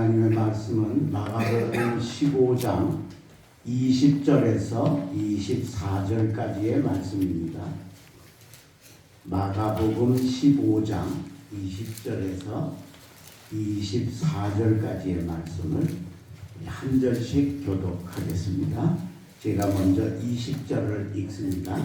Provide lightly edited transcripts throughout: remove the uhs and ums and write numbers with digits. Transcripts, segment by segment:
하나님의 말씀은 마가복음 15장 20절에서 24절까지의 말씀입니다. 마가복음 15장 20절에서 24절까지의 말씀을 한 절씩 교독하겠습니다. 제가 먼저 20절을 읽습니다.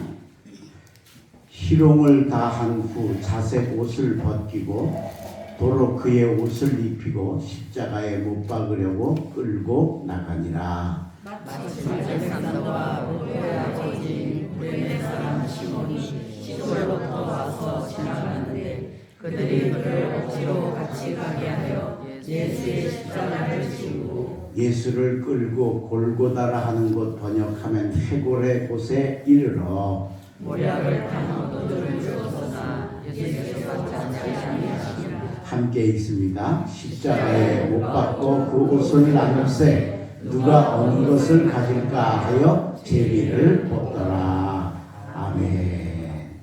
희롱을 다한 후 자색 옷을 벗기고 도로 그의 옷을 입히고 십자가에 못 박으려고 끌고 나가니라. 마침 알렉산더와 루베의 아버지 구레네 사람 시몬이 시골로부터 와서 지나가는데 그들이 그를 억지로 같이 가게 하여 예수의 십자가를 지우고 예수를 끌고 골고다라 하는 곳 번역하면 해골의 곳에 이르러 모략을 타는 옷들을 주었으나 예수께서 자세히 아니하시니라. 함께 읽습니다. 십자가에 못 박고 그 옷을 나눌세 누가 어느 것을 가질까 하여 제비를 뽑더라. 아멘.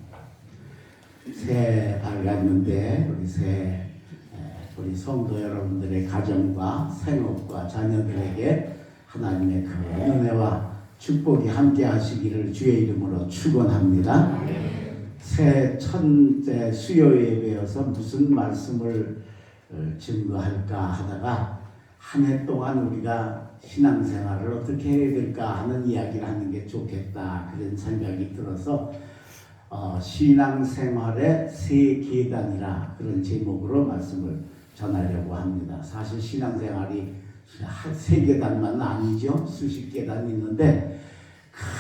새해 밝았는데 우리 성도 여러분들의 가정과 생업과 자녀들에게 하나님의 그 은혜와 축복이 함께 하시기를 주의 이름으로 축원합니다. 새 첫째 수요 예배여서 무슨 말씀을 증거할까 하다가 한 해 동안 우리가 신앙생활을 어떻게 해야 될까 하는 이야기를 하는 게 좋겠다 그런 생각이 들어서 신앙생활의 세 계단이라 그런 제목으로 말씀을 전하려고 합니다. 사실 신앙생활이 세 계단만 아니죠. 수십 계단이 있는데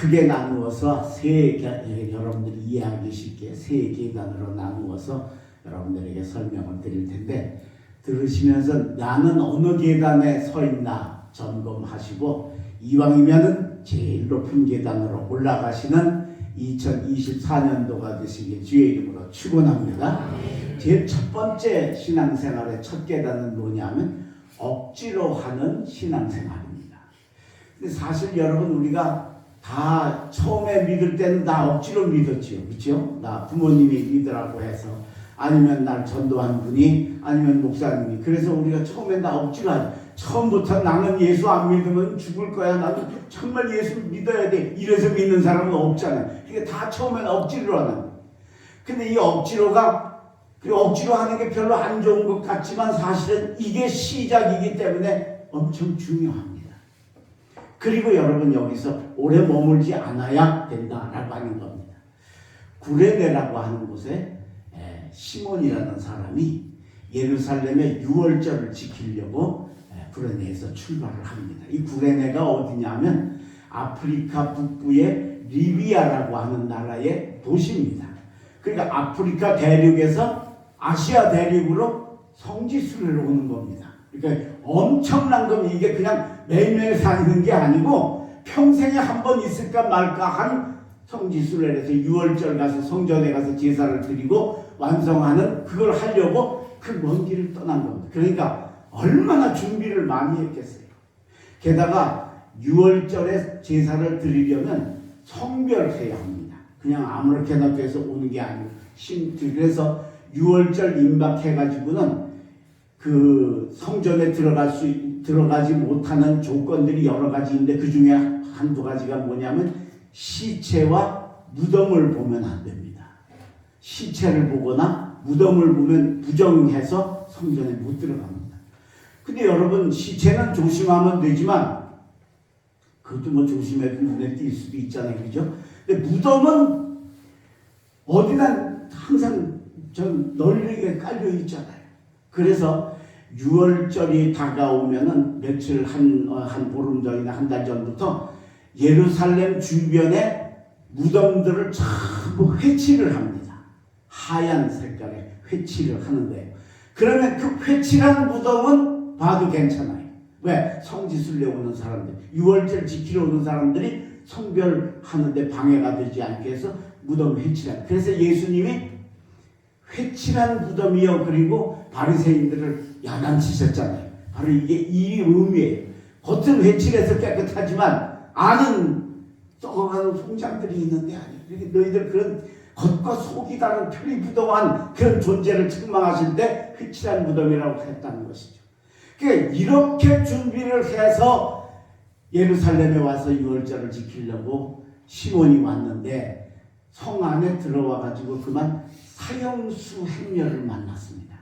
크게 나누어서 여러분들이 이해하기 쉽게 세 계단으로 나누어서 여러분들에게 설명을 드릴 텐데 들으시면서 나는 어느 계단에 서 있나 점검하시고 이왕이면은 제일 높은 계단으로 올라가시는 2024년도가 되시길 주의 이름으로 축원합니다. 제일 첫 번째 신앙생활의 첫 계단은 뭐냐면 억지로 하는 신앙생활입니다. 근데 사실 여러분 우리가 다 처음에 믿을 때는 다 억지로 믿었지요. 그렇죠? 나 부모님이 믿으라고 해서 아니면 날 전도한 분이 아니면 목사님이 그래서 우리가 처음엔 다 억지로 하죠. 처음부터 나는 예수 안 믿으면 죽을 거야. 나는 정말 예수 믿어야 돼. 이래서 믿는 사람은 없잖아요. 그러니까 다 처음엔 억지로 하는 거예요. 근데 이 억지로 하는 게 별로 안 좋은 것 같지만 사실은 이게 시작이기 때문에 엄청 중요합니다. 그리고 여러분 여기서 오래 머물지 않아야 된다라고 하는 겁니다. 구레네라고 하는 곳에 시몬이라는 사람이 예루살렘의 유월절을 지키려고 구레네에서 출발을 합니다. 이 구레네가 어디냐면 아프리카 북부의 리비아라고 하는 나라의 도시입니다. 그러니까 아프리카 대륙에서 아시아 대륙으로 성지순례로 오는 겁니다. 그러니까 엄청난 겁니다. 이게 그냥 매일매일 다니는 게 아니고 평생에 한 번 있을까 말까 한 성지순례를 해서 유월절 가서 성전에 가서 제사를 드리고 완성하는 그걸 하려고 그 먼 길을 떠난 겁니다. 그러니까 얼마나 준비를 많이 했겠어요. 게다가 유월절에 제사를 드리려면 성별해야 합니다. 그냥 아무렇게나 돼서 오는 게 아니고 그래서 유월절 임박해가지고는 그 성전에 들어가지 못하는 조건들이 여러 가지 있는데 그 중에 한두 가지가 뭐냐면 시체와 무덤을 보면 안 됩니다. 시체를 보거나 무덤을 보면 부정해서 성전에 못 들어갑니다. 근데 여러분 시체는 조심하면 되지만 그것도 뭐 조심해도 눈에 띌 수도 있잖아요. 그죠? 근데 무덤은 어디나 항상 널리게 깔려 있잖아요. 그래서 유월절이 다가오면은 며칠 한 보름 전이나 한 달 전부터 예루살렘 주변에 무덤들을 전부 회치를 합니다. 하얀 색깔의 회치를 하는 거예요. 그러면 그 회칠한 무덤은 봐도 괜찮아요. 왜? 성지순례 오는 사람들, 유월절 지키러 오는 사람들이 성별하는데 방해가 되지 않게 해서 무덤 회칠한. 그래서 예수님이 회칠한 무덤이요. 그리고 바리새인들을 야단치셨잖아요. 바로 이게 이 의미예요. 겉은 회칠해서 깨끗하지만 안은 썩어가는 송장들이 있는데 아니에요. 너희들 그런 겉과 속이 다른 표리 부동한 그런 존재를 책망하실 때 회칠한 무덤이라고 했다는 것이죠. 그러니까 이렇게 준비를 해서 예루살렘에 와서 유월절을 지키려고 시몬이 왔는데 성 안에 들어와 가지고 그만 사형수 행렬을 만났습니다.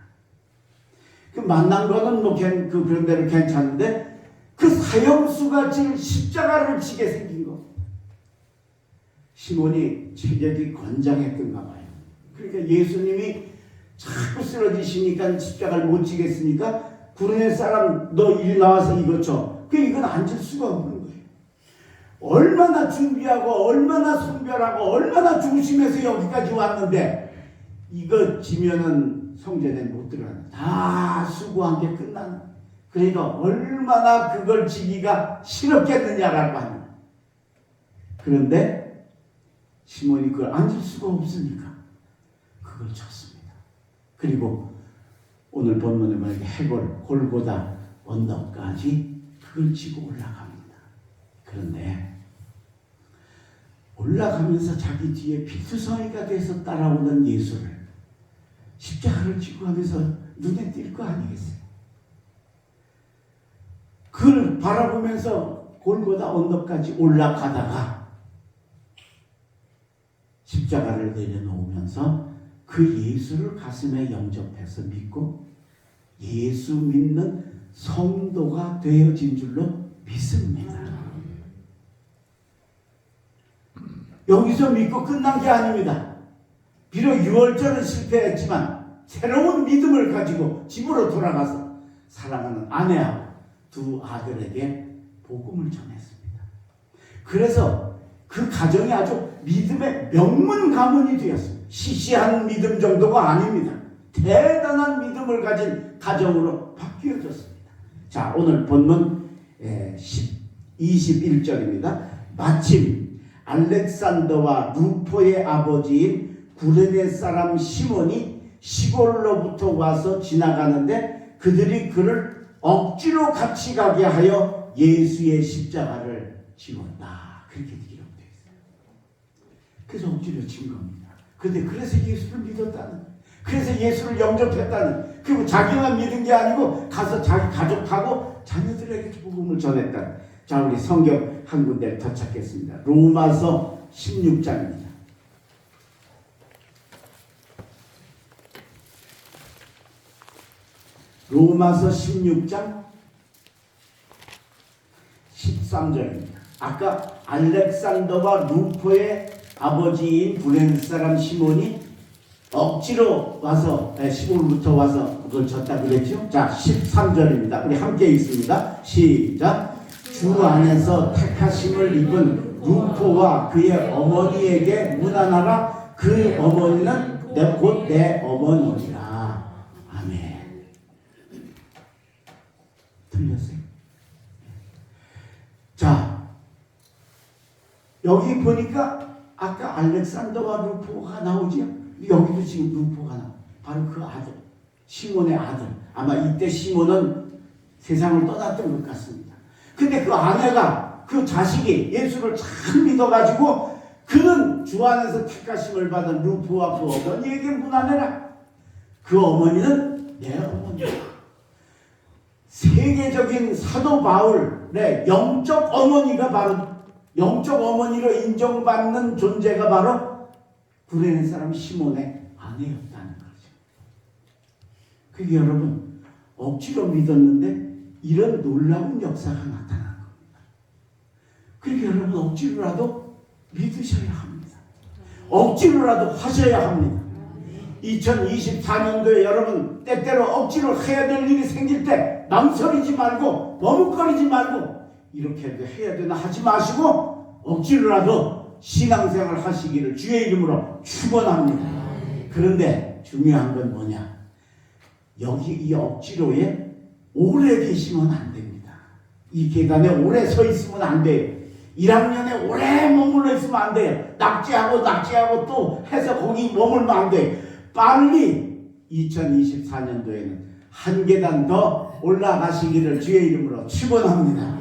그 만난 거는 뭐 그런 대로 괜찮은데 그 사형수가 지금 십자가를 지게 생긴 거. 시몬이 체격이 건장했던가 봐요. 그러니까 예수님이 자꾸 쓰러지시니까 십자가를 못 지겠으니까 구레네 사람 너 일 나와서 이거 줘. 이건 앉을 수가 없는 거예요. 얼마나 준비하고 얼마나 순별하고 얼마나 조심해서 여기까지 왔는데 이거 지면은 성전에 못 들어가는 다 수고한 게 끝나는. 그러니까 얼마나 그걸 지기가 싫었겠느냐라고 하는. 그런데 시몬이 그걸 앉을 수가 없으니까 그걸 쳤습니다. 그리고 오늘 본문에 보니까 해골 골고다 언덕까지 그걸 지고 올라갑니다. 그런데 올라가면서 자기 뒤에 피투성이가 돼서 따라오는 예수를 십자가를 지고 하면서 눈에 띌 거 아니겠어요? 그걸 바라보면서 골고다 언덕까지 올라가다가 십자가를 내려놓으면서 그 예수를 가슴에 영접해서 믿고 예수 믿는 성도가 되어진 줄로 믿습니다. 여기서 믿고 끝난 게 아닙니다. 비록 유월절은 실패했지만 새로운 믿음을 가지고 집으로 돌아가서 사랑하는 아내하고 두 아들에게 복음을 전했습니다. 그래서 그 가정이 아주 믿음의 명문 가문이 되었습니다. 시시한 믿음 정도가 아닙니다. 대단한 믿음을 가진 가정으로 바뀌어졌습니다. 자, 오늘 본문 21절입니다. 마침 알렉산더와 루포의 아버지인 구레네 사람 시몬이 시골로부터 와서 지나가는데 그들이 그를 억지로 같이 가게 하여 예수의 십자가를 지웠다. 그렇게 기록되어 있어요. 그래서 억지로 진 겁니다. 그래서 예수를 믿었다는, 그래서 예수를 영접했다는, 그리고 자기만 믿은 게 아니고 가서 자기 가족하고 자녀들에게 복음을 전했다. 자, 우리 성경 한 군데를 더 찾겠습니다. 로마서 16장입니다. 로마서 16장 13절입니다. 아까 알렉산더와 루포의 아버지인 구레네 사람 시몬이 억지로 와서 시골부터 와서 그걸 졌다 그랬죠. 자, 13절입니다. 우리 함께 읽습니다. 시작. 주 안에서 택하심을 입은 루포와 그의 어머니에게 문안하라. 그 어머니는 곧 내 어머니니라. 아멘. 틀렸어요? 자, 여기 보니까 아까 알렉산더와 루포가 나오지요. 여기도 지금 루포가 나와. 바로 그 아들, 시몬의 아들. 아마 이때 시몬은 세상을 떠났던 것 같습니다. 근데 그 아내가, 그 자식이 예수를 참 믿어가지고 그는 주 안에서 택하심을 받은 루포와 그 어머니에게 문안해라. 그 어머니는 내 어머니다. 세계적인 사도 바울의 영적 어머니가 바로, 영적 어머니로 인정받는 존재가 바로 구레네 사람 시몬의 아내였다는 거죠. 그게 여러분, 억지로 믿었는데 이런 놀라운 역사가 나타난 겁니다. 그러니까 여러분, 억지로라도 믿으셔야 합니다. 억지로라도 하셔야 합니다. 2024년도에 여러분, 때때로 억지로 해야 될 일이 생길 때 망설이지 말고 머뭇거리지 말고 이렇게도 해야 되나 하지 마시고 억지로라도 신앙생활 하시기를 주의 이름으로 축원합니다. 그런데 중요한 건 뭐냐? 여기 이 억지로에 오래 계시면 안 됩니다. 이 계단에 오래 서 있으면 안 돼요. 1학년에 오래 머물러 있으면 안 돼요. 낙제하고 또 해서 거기 머물면 안 돼요. 빨리 2024년도에는 한 계단 더 올라가시기를 주의 이름으로 축원합니다.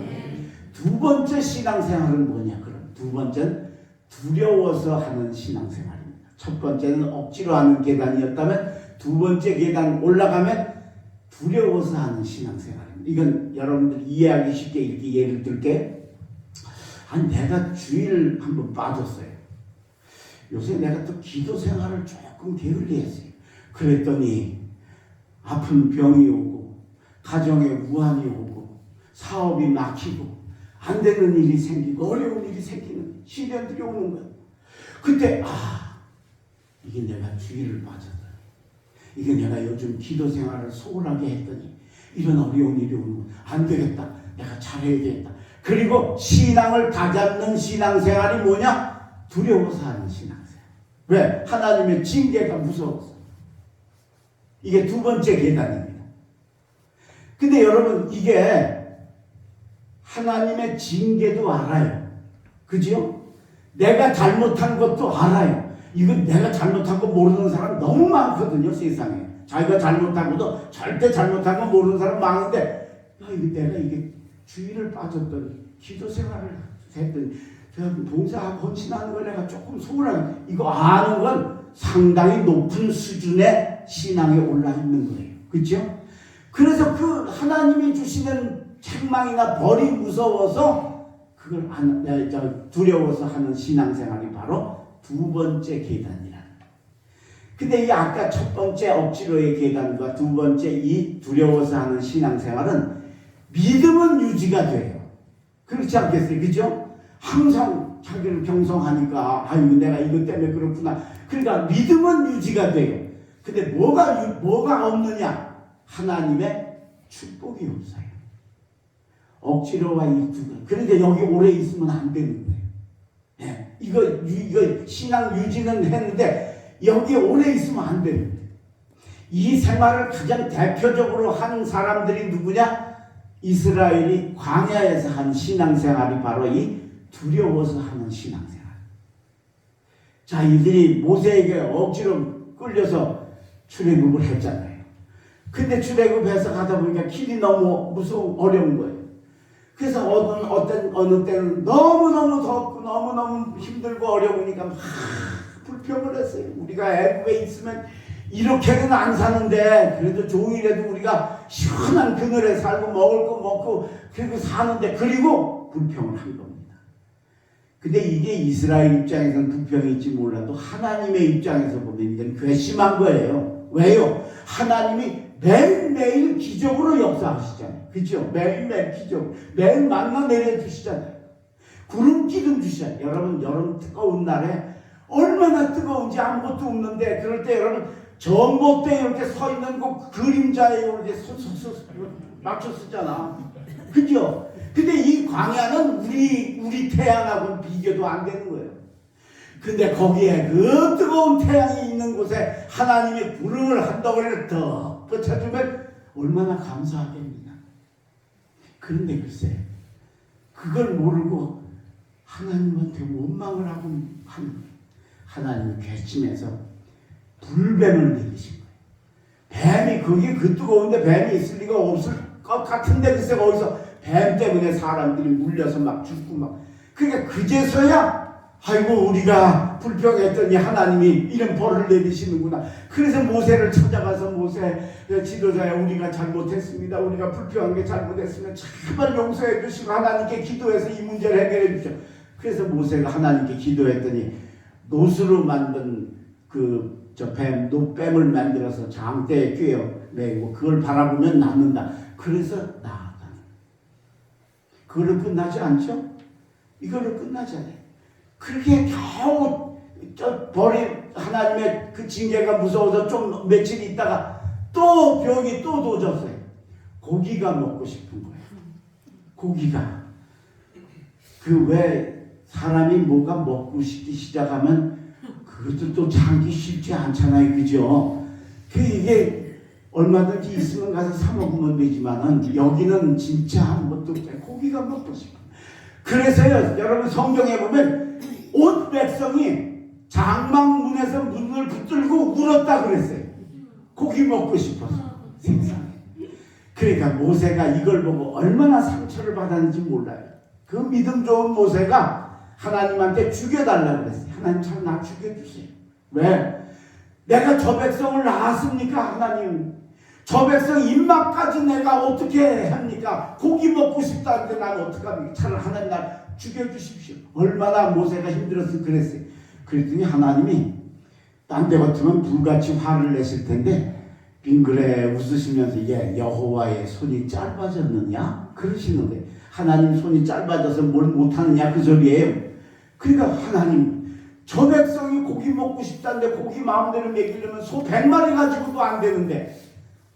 두 번째 신앙생활은 뭐냐? 그럼 두 번째는 두려워서 하는 신앙생활입니다. 첫 번째는 억지로 하는 계단이었다면 두 번째 계단 올라가면 두려워서 하는 신앙생활입니다. 이건 여러분들 이해하기 쉽게 이렇게 예를 들게. 내가 주일 한번 빠졌어요. 요새 내가 또 기도 생활을 조금 게을리했어요. 그랬더니 아픈 병이 오고 가정에 우환이 오고 사업이 막히고 안 되는 일이 생기고 어려운 일이 생기는 시련들이 오는 거예요. 그때 이게 내가 주일을 빠졌다. 이게 내가 요즘 기도 생활을 소홀하게 했더니 이런 어려운 일이 오는 거야. 안 되겠다. 내가 잘해야겠다. 그리고 신앙을 다잡는 신앙생활이 뭐냐? 두려워서 하는 신앙생활. 왜? 하나님의 징계가 무서워서. 이게 두 번째 계단입니다. 근데 여러분 이게 하나님의 징계도 알아요. 그죠? 내가 잘못한 것도 알아요. 이건 내가 잘못한 거 모르는 사람 너무 많거든요, 세상에. 자기가 잘못하고도 절대 잘못한 거 모르는 사람 많은데, 내가 이게 주일을 빠졌더니, 기도 생활을 했더니, 봉사하고 헌신하는 걸 내가 조금 소홀하게, 이거 아는 건 상당히 높은 수준의 신앙에 올라 있는 거예요. 그죠? 그래서 그 하나님이 주시는 책망이나 벌이 무서워서, 그걸 두려워서 하는 신앙생활이 바로 두 번째 계단이라. 근데 이 아까 첫 번째 억지로의 계단과 두 번째 이 두려워서 하는 신앙생활은 믿음은 유지가 돼요. 그렇지 않겠어요? 그죠? 항상 자기를 경성하니까 내가 이것 때문에 그렇구나. 그러니까 믿음은 유지가 돼요. 근데 뭐가 없느냐? 하나님의 축복이 없어요. 억지로와 이 두 개. 그런데 여기 오래 있으면 안 되는 거예요. 예, 이거 신앙 유지는 했는데 여기 오래 있으면 안 되는 거예요. 이 생활을 가장 대표적으로 한 사람들이 누구냐? 이스라엘이 광야에서 한 신앙생활이 바로 이 두려워서 하는 신앙생활. 자, 이들이 모세에게 억지로 끌려서 출애굽을 했잖아요. 근데 출애굽해서 가다 보니까 길이 너무 어려운 거예요. 그래서 어느 때는 너무너무 덥고 너무너무 힘들고 어려우니까 막 불평을 했어요. 우리가 애굽에 있으면 이렇게는 안 사는데 그래도 종일에도 우리가 시원한 그늘에 살고 먹을 거 먹고 그리고 사는데, 그리고 불평을 한 겁니다. 근데 이게 이스라엘 입장에서는 불평일지 몰라도 하나님의 입장에서 보면 이건 괘씸한 거예요. 왜요? 하나님이 매일매일 기적으로 역사하시잖아요. 그죠? 매일매일 기적. 매일 만나 내려주시잖아요. 구름 기둥 주시잖아요. 여러분 뜨거운 날에 얼마나 뜨거운지 아무것도 없는데, 그럴 때 여러분 전봇대에 이렇게 서 있는 그 그림자에 이렇게 맞춰 쓰잖아. 그죠? 근데 이 광야는 우리 태양하고는 비교도 안 되는 거예요. 근데 거기에 그 뜨거운 태양이 있는 곳에 하나님이 구름을 한 덩어리를 더 뻗쳐주면 얼마나 감사하겠느냐. 그런데 글쎄, 그걸 모르고 하나님한테 원망을 하고 하는 거예요. 하나님이 괘씸해서 불뱀을 내리신 거예요. 뱀이, 그게 그 뜨거운데 뱀이 있을 리가 없을 것 같은데 글쎄 거기서 뱀 때문에 사람들이 물려서 막 죽고 막. 그러니까 그제서야 아이고 우리가 불평했더니 하나님이 이런 벌을 내리시는구나. 그래서 모세를 찾아가서 모세 지도자야, 우리가 잘못했습니다. 우리가 불평한 게 잘못했으면 제발 용서해 주시고 하나님께 기도해서 이 문제를 해결해 주십시오. 그래서 모세가 하나님께 기도했더니 노수로 만든 노뱀을 만들어서 장대에 꿰어 매고 그걸 바라보면 낫는다. 그래서 나았다. 그걸로 끝나지 않죠? 이걸로 끝나지 않아요. 그렇게 겨우 하나님의 그 징계가 무서워서 좀 며칠 있다가 또 병이 또 도졌어요. 고기가 먹고 싶은 거예요. 고기가. 왜 사람이 뭐가 먹고 싶기 시작하면 그것도 또 참기 쉽지 않잖아요. 그죠? 이게 얼마든지 있으면 가서 사 먹으면 되지만은 여기는 진짜 아무것도 없어요. 고기가 먹고 싶어요. 그래서요, 여러분 성경에 보면 온 백성이 장막문에서 문을 붙들고 울었다 그랬어요. 고기 먹고 싶어서. 세상에. 그러니까 모세가 이걸 보고 얼마나 상처를 받았는지 몰라요. 그 믿음 좋은 모세가 하나님한테 죽여달라고 그랬어요. 하나님 참 나 죽여주세요. 왜? 내가 저 백성을 낳았습니까? 하나님. 저 백성 입맛까지 내가 어떻게 합니까? 고기 먹고 싶다는데 나는 어떡합니까? 차라리 하나님 날 죽여주십시오. 얼마나 모세가 힘들어서 그랬어요. 그랬더니 하나님이 딴 데 같으면 불같이 화를 내실 텐데 빙그레 웃으시면서 이게 여호와의 손이 짧아졌느냐? 그러시는 거예요. 하나님 손이 짧아져서 뭘 못하느냐 그 소리예요. 그러니까 하나님 저 백성이 고기 먹고 싶다는데 고기 마음대로 먹이려면 소 100마리 가지고도 안 되는데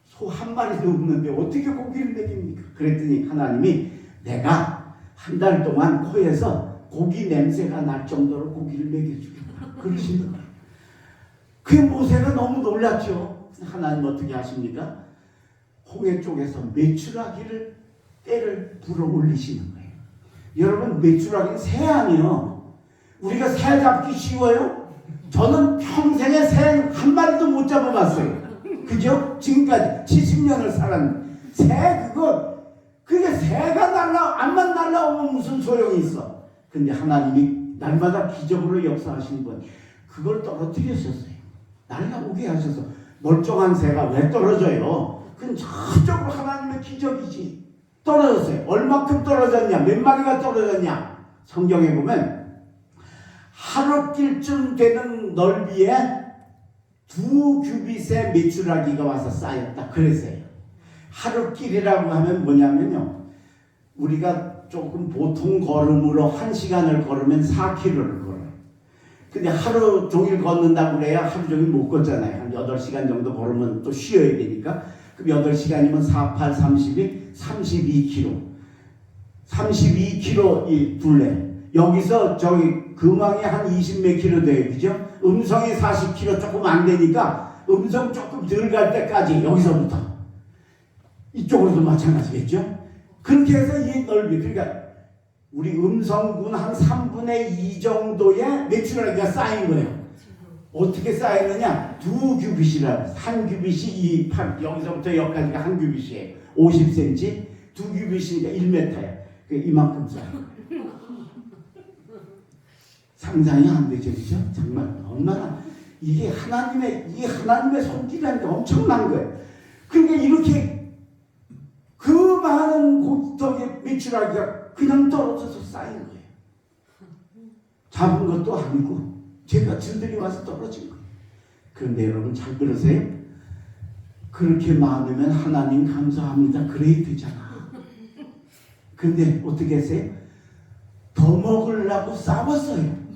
소 한 마리도 없는데 어떻게 고기를 먹입니까? 그랬더니 하나님이 내가 한 달 동안 코에서 고기 냄새가 날 정도로 고기를 먹여주겠다. 그러시는 거예요. 그 모세가 너무 놀랐죠. 하나님 어떻게 하십니까? 홍해 쪽에서 메추라기를 때를 불어 올리시는 거예요. 여러분 메추라기는 새 아니요. 우리가 새 잡기 쉬워요? 저는 평생에 새 한 마리도 못 잡아봤어요. 그죠? 지금까지 70년을 살았는데 새 그게 새가 안만 날라오면 무슨 소용이 있어. 근데 하나님이 날마다 기적으로 역사하시는 분 그걸 떨어뜨리셨어요. 날라오게 하셔서 멀쩡한 새가 왜 떨어져요? 그건 저쪽으로 하나님의 기적이지. 떨어졌어요. 얼마큼 떨어졌냐? 몇 마리가 떨어졌냐? 성경에 보면 하루길쯤 되는 넓이에 2규빗의 메추라기가 와서 쌓였다. 그랬어요. 하루길이라고 하면 뭐냐면요. 우리가 조금 보통 걸음으로 1시간을 걸으면 4km를 걸어요. 근데 하루 종일 걷는다고 그래야 하루 종일 못 걷잖아요. 한 8시간 정도 걸으면 또 쉬어야 되니까. 그럼 8시간이면 4, 8, 32, 32km. 32km 이 둘레. 여기서 저기 금왕이 한 20몇 킬로 돼요. 그죠? 음성이 40km 조금 안 되니까 음성 조금 덜 갈 때까지 여기서부터 이쪽으로도 마찬가지겠죠? 그렇게 해서 이 넓이 그러니까 우리 음성군 한 3분의 2 정도의 메추라기가 쌓인 거예요. 어떻게 쌓이느냐? 2규빗이라 한 규빗이 여기서부터 여기까지가 한 규빗이에요. 50cm 2규빗이니까 1m예요. 이만큼 쌓여요. 상상이 안 되죠, 그죠? 정말 얼마나 이게 하나님의 손길이라는 게 엄청난 거예요. 그러니까 이렇게 그 많은 곡덕의 메추라기가 그냥 떨어져서 쌓인 거예요. 잡은 것도 아니고 제가 들들이 와서 떨어진 거예요. 그런데 여러분 잘 들으세요. 그렇게 많으면 하나님 감사합니다. 그래야 되잖아. 근데 어떻게 했어요? 더 먹으려고 싸웠어요.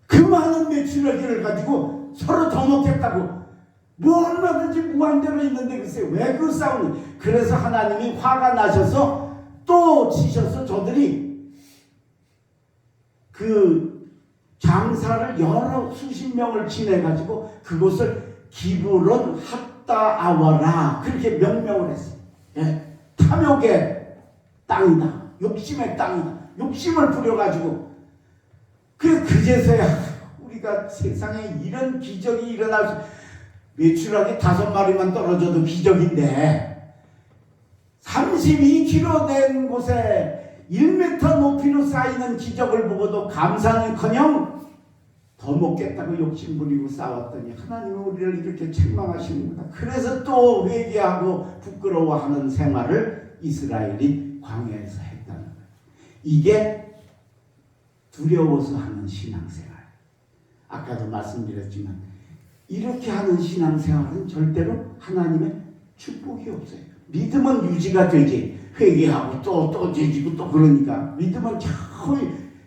그 많은 메추라기를 가지고 서로 더 먹겠다고 뭐 얼마든지 무한대로 있는데 글쎄 왜 그 싸우는. 그래서 하나님이 화가 나셔서 또 치셔서 저들이 그 장사를 여러 수십 명을 지내가지고 그곳을 기브론 핫다아워라 그렇게 명명을 했어요. 예? 탐욕의 땅이다. 욕심의 땅이다. 욕심을 부려가지고 그제서야 우리가 세상에 이런 기적이 일어날 수. 메추라기 5마리만 떨어져도 기적인데 32km 된 곳에 1m 높이로 쌓이는 기적을 보고도 감사는커녕 더 먹겠다고 욕심부리고 싸웠더니 하나님은 우리를 이렇게 책망하시는구나. 그래서 또 회개하고 부끄러워하는 생활을 이스라엘이 광야에서 했다는 거예요. 이게 두려워서 하는 신앙생활. 아까도 말씀드렸지만 이렇게 하는 신앙생활은 절대로 하나님의 축복이 없어요. 믿음은 유지가 되지. 회개하고 또 죄지고 또 그러니까 믿음은 겨우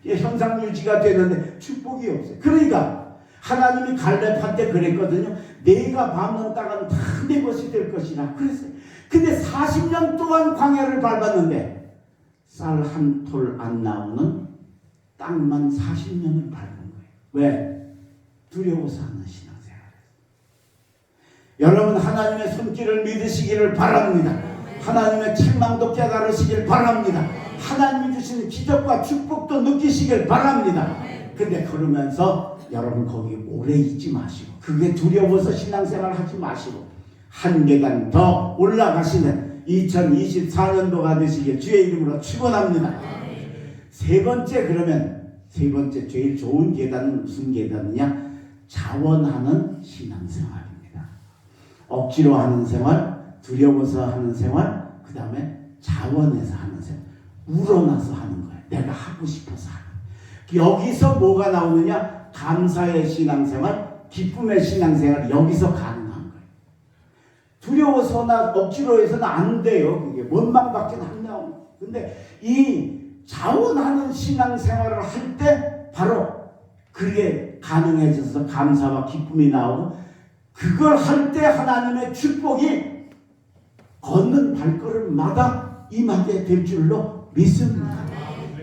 현상 유지가 되는데 축복이 없어요. 그러니까 하나님이 갈렙한테 그랬거든요. 내가 밟는 땅은 다 내 것이 될 것이라 그랬어요. 근데 40년 동안 광야를 밟았는데 쌀 한 톨 안 나오는 땅만 40년을 밟은 거예요. 왜? 두려워서 하는 신앙생활. 여러분 하나님의 손길을 믿으시기를 바랍니다. 하나님의 책망도 깨달으시길 바랍니다. 하나님이 주시는 기적과 축복도 느끼시길 바랍니다. 근데 그러면서 여러분 거기 오래 있지 마시고 그게 두려워서 신앙생활 하지 마시고 한 계단 더 올라가시는 2024년도가 되시길 주의 이름으로 축원합니다. 세 번째 제일 좋은 계단은 무슨 계단이냐? 자원하는 신앙생활입니다. 억지로 하는 생활, 두려워서 하는 생활, 그 다음에 자원해서 하는 생활, 우러나서 하는 거예요. 내가 하고 싶어서 하는. 여기서 뭐가 나오느냐? 감사의 신앙생활, 기쁨의 신앙생활, 여기서 가능한 거예요. 두려워서나 억지로 해서는 안 돼요. 그게 원망밖에 안 나옵니다. 근데 이 자원하는 신앙생활을 할 때 바로 그게 가능해져서 감사와 기쁨이 나오고, 그걸 할 때 하나님의 축복이 걷는 발걸음마다 임하게 될 줄로 믿습니다.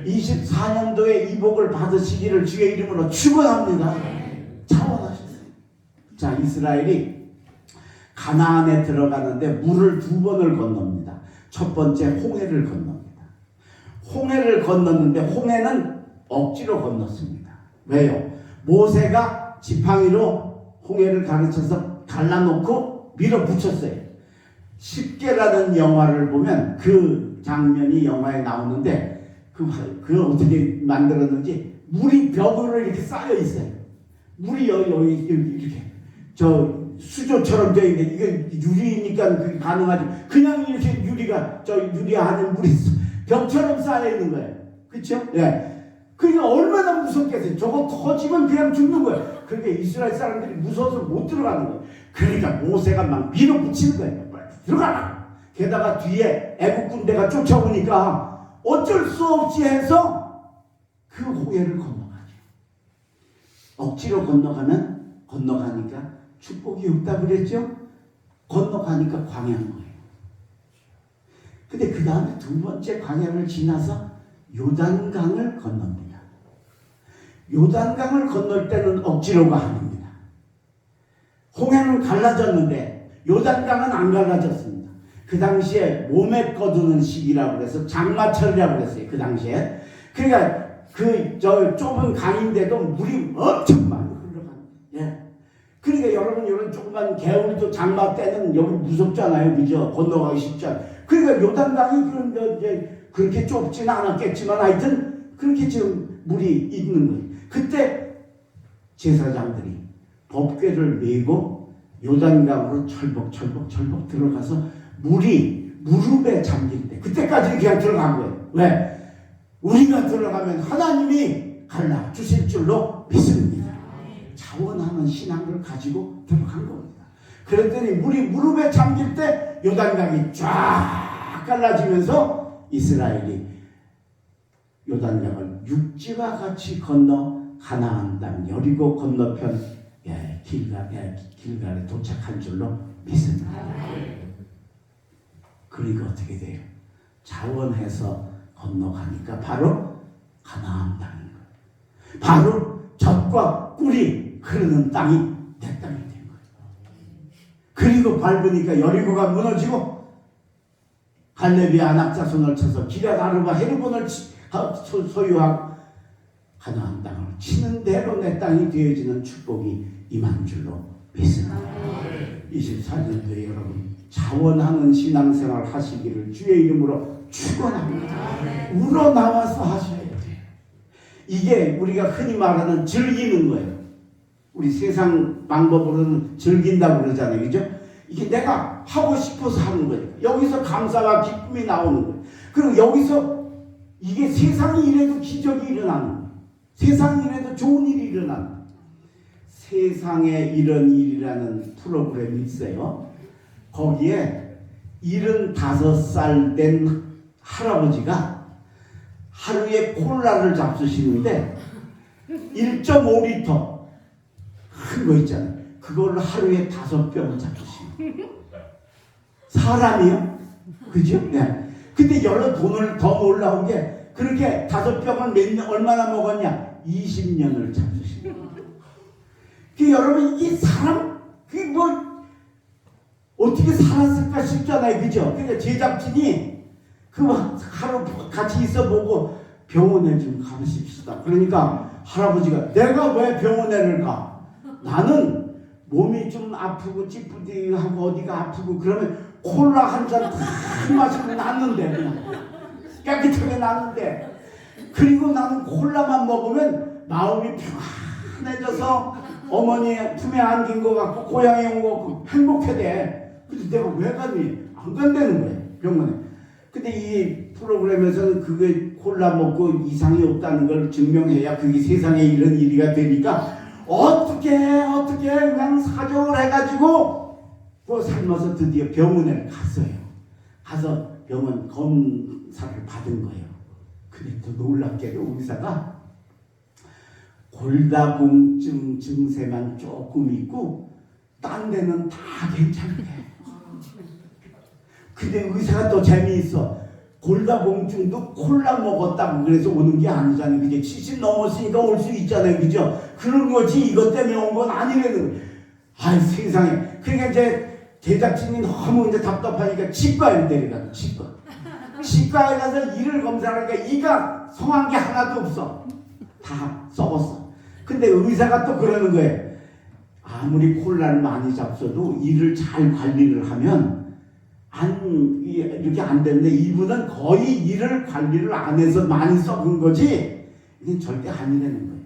24년도에 이 복을 받으시기를 주의 이름으로 축원합니다. 자원하셨어요. 자, 이스라엘이 가나안에 들어가는데 물을 2번을 건넙니다. 첫 번째 홍해를 건넙니다. 홍해를 건넜는데 홍해는 억지로 건넜습니다. 왜요? 모세가 지팡이로 홍해를 가르쳐서 갈라놓고 밀어붙였어요. 십계라는 영화를 보면 그 장면이 영화에 나오는데 그 어떻게 만들었는지 물이 벽으로 이렇게 쌓여 있어요. 물이 여기 이렇게 저 수조처럼 돼 있는데 이게 유리니까 그게 가능하지. 그냥 이렇게 유리가 저 유리 안에 물이 벽처럼 쌓여 있는 거예요. 그렇죠? 예. 그러니까 얼마나 무섭겠어요. 저거 터지면 그냥 죽는 거예요. 그러니까 이스라엘 사람들이 무서워서 못 들어가는 거예요. 그러니까 모세가 막 밀어붙이는 거예요. 빨리 들어가라. 게다가 뒤에 애국 군대가 쫓아오니까 어쩔 수 없이 해서 그 홍해를 건너가죠. 억지로 건너가니까 축복이 없다 그랬죠? 건너가니까 광야인 거예요. 근데 그 다음에 2번째 광야를 지나서 요단강을 건넙니다. 요단강을 건널 때는 억지로가 아닙니다. 홍해는 갈라졌는데 요단강은 안 갈라졌습니다. 그 당시에 몸에 거두는 시기라고 그래서 장마철이라고 그랬어요. 그 당시에. 그러니까 저 좁은 강인데도 물이 엄청 많이 흘러가는. 예. 그러니까 여러분 이런 조그만 개울도 장마 때는 여기 무섭잖아요. 그죠? 건너가기 쉽잖아요. 그러니까 요단강이 이제 그렇게 좁지는 않았겠지만 하여튼 그렇게 지금 물이 있는 거예요. 그때 제사장들이 법궤를 메고 요단강으로 철벅 들어가서 물이 무릎에 잠길 때 그때까지 그냥 들어간 거예요. 왜? 우리가 들어가면 하나님이 갈라주실 줄로 믿습니다. 자원하는 신앙을 가지고 들어간 겁니다. 그랬더니 물이 무릎에 잠길 때 요단강이 쫙 갈라지면서 이스라엘이 요단강을 육지와 같이 건너 가나안 땅 여리고 건너편 길갈에 도착한 줄로 믿습니다. 그러니까 어떻게 돼요? 자원해서 건너가니까 바로 가나안 땅인 거예요. 바로 젖과 꿀이 흐르는 땅이 내 땅이 된 거예요. 그리고 밟으니까 여리고가 무너지고 갈렙이 아낙 자손을 쳐서 기럇 아르바 헤르본을 소유하고 가나안 땅을 치는 대로 내 땅이 되어지는 축복이 임한 줄로 믿습니다. 24년도에 여러분 자원하는 신앙생활 하시기를 주의 이름으로 축원합니다. 우러나와서 하셔야 돼요. 이게 우리가 흔히 말하는 즐기는 거예요. 우리 세상 방법으로는 즐긴다고 그러잖아요. 그죠? 이게 내가 하고 싶어서 하는 거예요. 여기서 감사와 기쁨이 나오는 거예요. 그리고 여기서 이게 세상이 이래도 기적이 일어나는 거예요. 세상이 이래도 좋은 일이 일어나는 거예요. 세상에 이런 일이라는 프로그램이 있어요. 거기에 75살 된 할아버지가 하루에 콜라를 잡수시는데 1.5리터 큰 거 있잖아요. 그걸 하루에 5병을 잡수시는 사람이요? 그죠? 네. 근데 여러 돈을 더 놀라운 게 그렇게 5병을 얼마나 먹었냐? 20년을 잡수시는 거예요. 그 여러분 이 사람 그게 뭐 어떻게 살았을까 싶잖아요. 그죠? 그러니까 제작진이 그 하루 같이 있어보고 병원에 좀 가보십시다. 그러니까 할아버지가 내가 왜 병원에를 가? 나는 몸이 좀 아프고 찌뿌디하고 어디가 아프고 그러면 콜라 한 잔 탁 마시고 낫는데 그냥 깨끗하게 낫는데 그리고 나는 콜라만 먹으면 마음이 편해져서 어머니 품에 안긴 거 같고 고향에 온 거 같고 행복해대. 근데 내가 왜 갔니? 안 간다는 거예요, 병원에. 근데 이 프로그램에서는 그게 콜라 먹고 이상이 없다는 걸 증명해야 그게 세상에 이런 일이가 되니까 어떻게 그냥 사정을 해가지고 그 삶아서 드디어 병원에 갔어요. 가서 병원 검사를 받은 거예요. 근데 또 놀랍게도 의사가 골다공증 증세만 조금 있고 딴 데는 다 괜찮대. 근데 의사가 또 재미있어. 골다공증도 콜라 먹었다고 그래서 오는 게 아니잖아요. 그죠? 70 넘었으니까 올 수 있잖아요. 그죠? 그런 거지 이것 때문에 온 건 아니라는 거예요. 아이 세상에. 그러니까 이제 제작진이 너무 이제 답답하니까 치과에 데려가요. 치과에 가서 이를 검사하니까 이가 성한 게 하나도 없어. 다 썩었어. 근데 의사가 또 그러는 거예요. 아무리 콜라를 많이 잡숴도 이를 잘 관리를 하면 이렇게 안 되는데 이분은 거의 이를 관리를 안 해서 많이 썩은 거지 이건 절대 아니라는 거예요.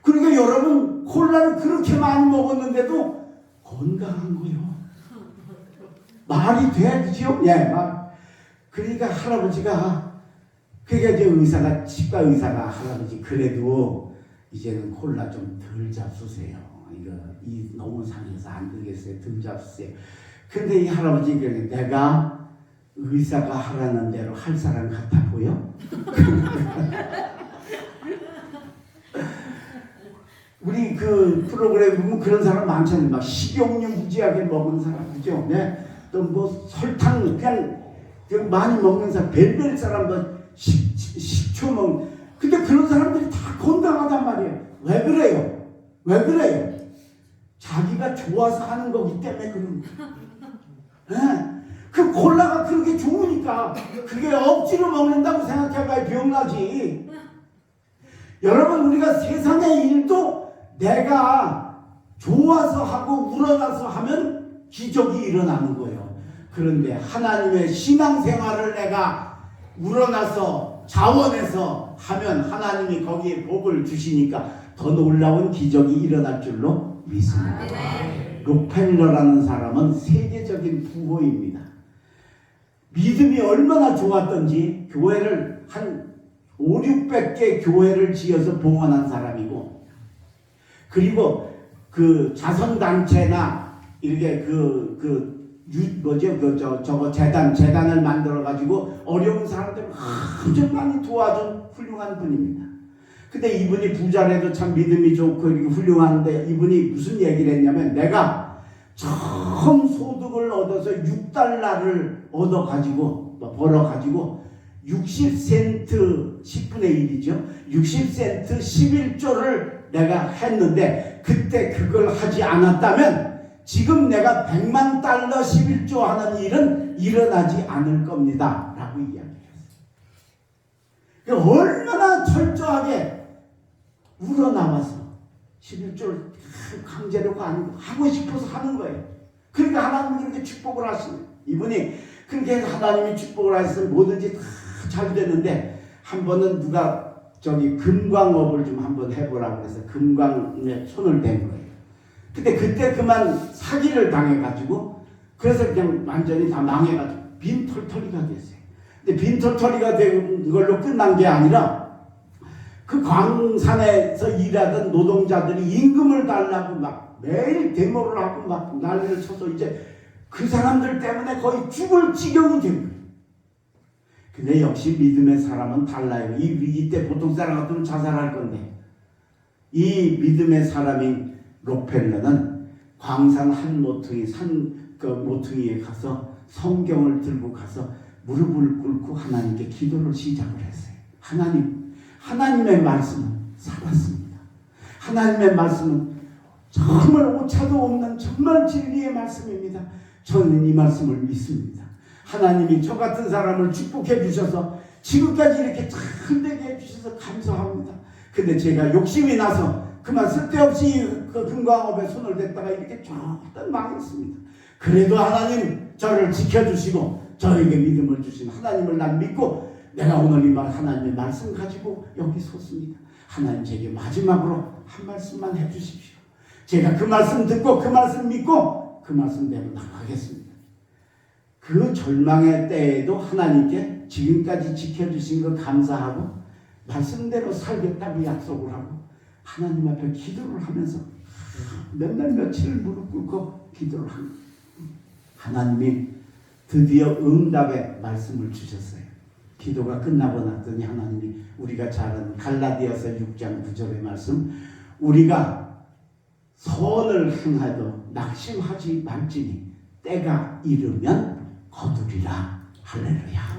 그러니까 여러분 콜라를 그렇게 많이 먹었는데도 건강한 거예요. 말이 돼, 그죠? 예, 그러니까 할아버지가 그러니까 이제 의사가 치과 의사가 할아버지 그래도 이제는 콜라 좀 덜 잡수세요. 이거 이 너무 상해서 안 되겠어요. 덜 잡수세요. 근데 이 할아버지 내가 의사가 하라는 대로 할 사람 같아 보여? 우리 그 프로그램 보면 그런 사람 많잖아요. 막 식용유 무지하게 먹은 사람, 그죠? 네? 또 뭐 설탕 그냥 많이 먹는 사람, 벨벨 사람, 뭐 식초 먹는. 근데 그런 사람들이 다 건강하단 말이에요. 왜 그래요? 왜 그래요? 자기가 좋아서 하는 거기 때문에 그런 거예요. 네? 그 콜라가 그렇게 좋으니까 그게 억지로 먹는다고 생각해봐야 병나지. 여러분 우리가 세상의 일도 내가 좋아서 하고 우러나서 하면 기적이 일어나는 거예요. 그런데 하나님의 신앙생활을 내가 우러나서 자원해서 하면 하나님이 거기에 복을 주시니까 더 놀라운 기적이 일어날 줄로 믿습니다. 록펠러라는 사람은 세계적인 부호입니다. 믿음이 얼마나 좋았던지 교회를 한 500-600개 교회를 지어서 봉헌한 사람이고, 그리고 그 자선단체나 이렇게 저거 재단을 만들어 가지고 어려운 사람들을 아주 많이 도와준 훌륭한 분입니다. 근데 이분이 부자라도 참 믿음이 좋고 이렇게 훌륭한데 이분이 무슨 얘기를 했냐면, 내가 처음 소득을 얻어서 6달러를 벌어가지고 60센트 10분의 1이죠. 60센트 11조를 내가 했는데 그때 그걸 하지 않았다면 지금 내가 100만 달러 11조 하는 일은 일어나지 않을 겁니다. 라고 이야기했어요. 얼마나 철저하게 우러나와서 11조를 강제로가 아니고 하고 싶어서 하는 거예요. 그러니까 하나님이 그렇게 축복을 하시는, 이분이 그렇게 해서 하나님이 축복을 하셔서 뭐든지 다 잘 되는데, 한 번은 누가 금광업을 좀 한번 해보라고 해서 금광에 손을 댄 거예요. 근데 그때 그만 사기를 당해가지고, 그래서 그냥 완전히 다 망해가지고 빈털터리가 됐어요. 근데 빈털터리가 된 걸로 끝난 게 아니라 그 광산에서 일하던 노동자들이 임금을 달라고 막 매일 데모를 하고 막 난리를 쳐서 이제 그 사람들 때문에 거의 죽을 지경이 된 거예요. 근데 역시 믿음의 사람은 달라요. 이때 보통 사람 같으면 자살할 건데, 이 믿음의 사람인 록펠러는 광산 한 모퉁이 모퉁이에 가서 성경을 들고 가서 무릎을 꿇고 하나님께 기도를 시작을 했어요. 하나님의 말씀은 살았습니다. 하나님의 말씀은 정말 오차도 없는 정말 진리의 말씀입니다. 저는 이 말씀을 믿습니다. 하나님이 저 같은 사람을 축복해 주셔서 지금까지 이렇게 잘 되게 해주셔서 감사합니다. 근데 제가 욕심이 나서 그만 쓸데없이 그 금광업에 손을 댔다가 이렇게 쫙 망했습니다. 그래도 하나님 저를 지켜주시고 저에게 믿음을 주신 하나님을 난 믿고 내가 오늘 이 하나님의 말씀 가지고 여기 섰습니다. 하나님 제게 마지막으로 한 말씀만 해주십시오. 제가 그 말씀 듣고 그 말씀 믿고 그 말씀대로 나가겠습니다. 그 절망의 때에도 하나님께 지금까지 지켜주신 거 감사하고 말씀대로 살겠다고 약속을 하고 하나님 앞에 기도를 하면서 몇 날 며칠 무릎 꿇고 기도를 합니다. 하나님이 드디어 응답의 말씀을 주셨어요. 기도가 끝나고 났더니 하나님이 우리가 잘 아는 갈라디아서 6장 9절의 말씀, 우리가 선을 행하도 낙심하지 말지니 때가 이르면 거두리라. 할렐루야.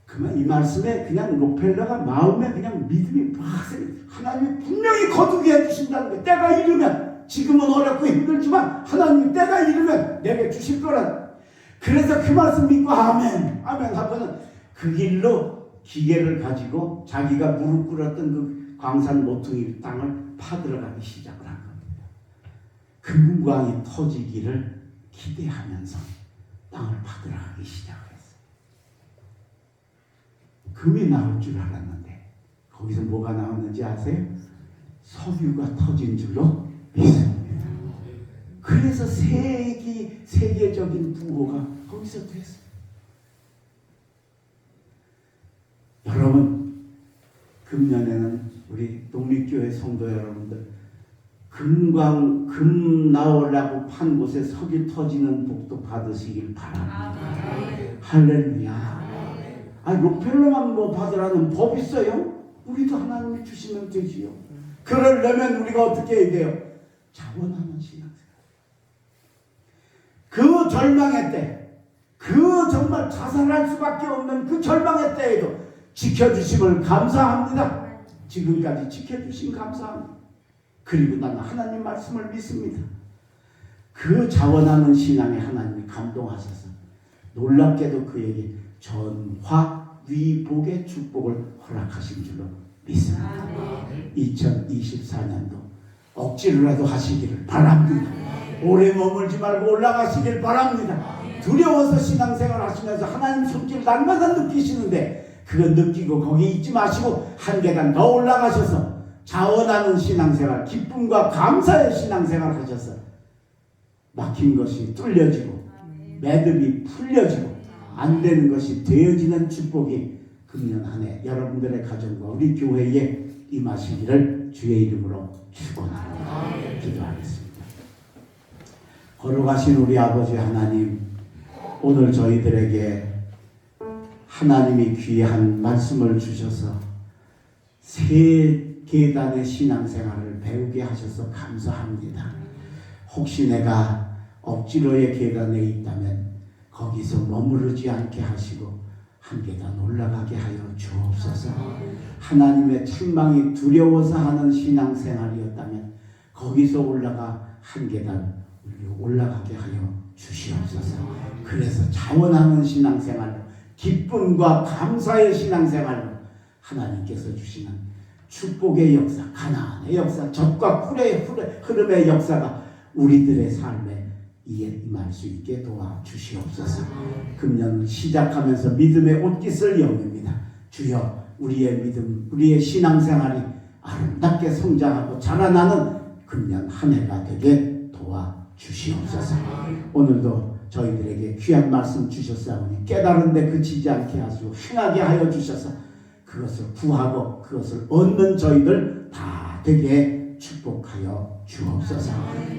그러면 이 말씀에 그냥 록펠러가 마음에 그냥 믿음이 막 생겨요. 하나님이 분명히 거두게 해주신다는 거예요. 때가 이르면, 지금은 어렵고 힘들지만 하나님이 때가 이르면 내게 주실 거라. 그래서 그 말씀 믿고 아멘 아멘 하고는 그 길로 기계를 가지고 자기가 무릎 꿇었던 그 광산 모퉁이 땅을 파들어가기 시작을 한 겁니다. 금광이 터지기를 기대하면서 땅을 파들어가기 시작을 했어요. 금이 나올 줄 알았는데 거기서 뭐가 나왔는지 아세요? 석유가 터진 줄로 믿습니다. 그래서 세계적인 부호가 거기서 됐어요. 여러분, 금년에는 우리 독립교회 성도 여러분들 금 나오려고 판 곳에 석유 터지는 복도 받으시길 바랍니다. 할렐루야. 록펠러만 뭐 받으라는 법 있어요? 우리도 하나님이 주시면 되지요. 그러려면 우리가 어떻게 해야 돼요? 자원하는 신앙생활. 그 절망의 때, 그 정말 자살할 수밖에 없는 그 절망의 때에도 지켜주심을 감사합니다. 지금까지 지켜주심 감사합니다. 그리고 나는 하나님 말씀을 믿습니다. 그 자원하는 신앙에 하나님이 감동하셔서 놀랍게도 그에게 전화위복의 축복을 허락하신 줄로 믿습니다. 2024년도 억지로라도 하시기를 바랍니다. 오래 머물지 말고 올라가시길 바랍니다. 두려워서 신앙생활 하시면서 하나님 손길 날마다 느끼시는데 그거 느끼고 거기 있지 마시고 한 계단 더 올라가셔서 자원하는 신앙생활, 기쁨과 감사의 신앙생활 하셔서 막힌 것이 뚫려지고 매듭이 풀려지고 안 되는 것이 되어지는 축복이 금년 한 해 여러분들의 가정과 우리 교회에 임하시기를 주의 이름으로 축원합니다. 기도하겠습니다. 걸어가신 우리 아버지 하나님, 오늘 저희들에게 하나님이 귀한 말씀을 주셔서 세 계단의 신앙생활을 배우게 하셔서 감사합니다. 혹시 내가 억지로의 계단에 있다면 거기서 머무르지 않게 하시고 한 계단 올라가게 하여 주옵소서. 하나님의 책망이 두려워서 하는 신앙생활이었다면 거기서 올라가 한 계단 올라가게 하여 주시옵소서. 그래서 자원하는 신앙생활로, 기쁨과 감사의 신앙생활로 하나님께서 주시는 축복의 역사, 가나안의 역사, 젖과 꿀의 흐름의 역사가 우리들의 삶에 임할 수 있게 도와주시옵소서. 금년 시작하면서 믿음의 옷깃을 여깁니다. 주여, 우리의 믿음, 우리의 신앙생활이 아름답게 성장하고 자라나는 금년 한 해가 되게 도와주시옵소서. 오늘도 저희들에게 귀한 말씀 주셨사오니 깨달은 데 그치지 않게 하시고 행하게 하여 주셔서 그것을 구하고 그것을 얻는 저희들 다 되게 축복하여 주옵소서.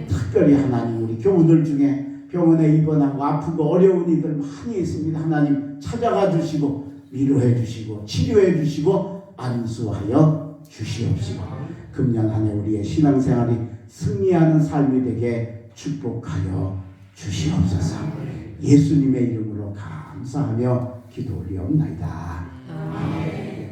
특별히 하나님, 우리 교우들 중에 병원에 입원하고 아프고 어려운 이들 많이 있습니다. 하나님 찾아가 주시고 위로해 주시고 치료해 주시고 안수하여 주시옵시고 금년 한 해 우리의 신앙생활이 승리하는 삶이 되게 축복하여 주시옵소서. 예수님의 이름으로 감사하며 기도 올리옵나이다.